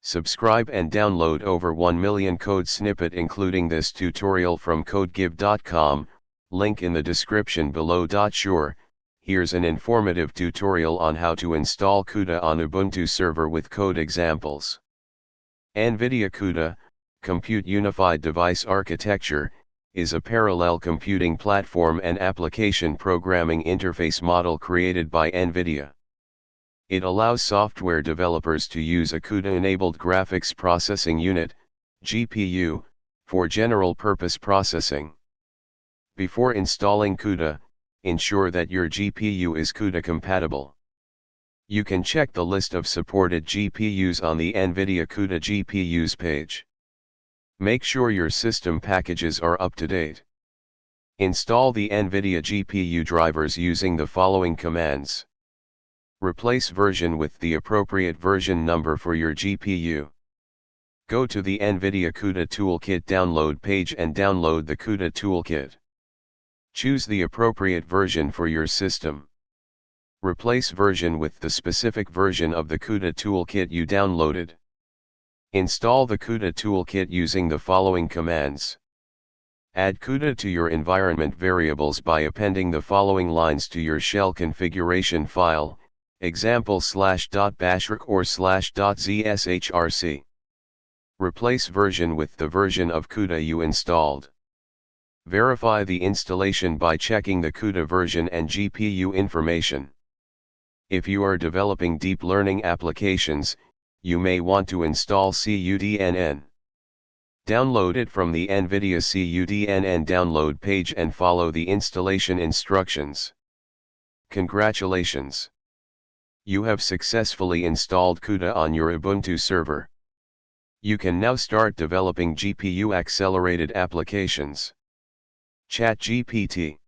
Subscribe and download over 1 million code snippet including this tutorial from codegib.com, link in the description below. Sure, here's an informative tutorial on how to install CUDA on Ubuntu Server with code examples. NVIDIA CUDA, Compute Unified Device Architecture, is a parallel computing platform and application programming interface model created by NVIDIA. It allows software developers to use a CUDA-enabled graphics processing unit, GPU, for general-purpose processing. Before installing CUDA, ensure that your GPU is CUDA-compatible. You can check the list of supported GPUs on the NVIDIA CUDA GPUs page. Make sure your system packages are up to date. Install the NVIDIA GPU drivers using the following commands. Replace version with the appropriate version number for your GPU. Go to the NVIDIA CUDA Toolkit download page and download the CUDA Toolkit. Choose the appropriate version for your system. Replace version with the specific version of the CUDA Toolkit you downloaded. Install the CUDA Toolkit using the following commands. Add CUDA to your environment variables by appending the following lines to your shell configuration file, example /bashrc or /zshrc. Replace version with the version of CUDA you installed. Verify the installation by checking the CUDA version and GPU information. If you are developing deep learning applications, you may want to install CUDNN. Download it from the NVIDIA CUDNN download page and follow the installation instructions. Congratulations! You have successfully installed CUDA on your Ubuntu server. You can now start developing GPU-accelerated applications. ChatGPT.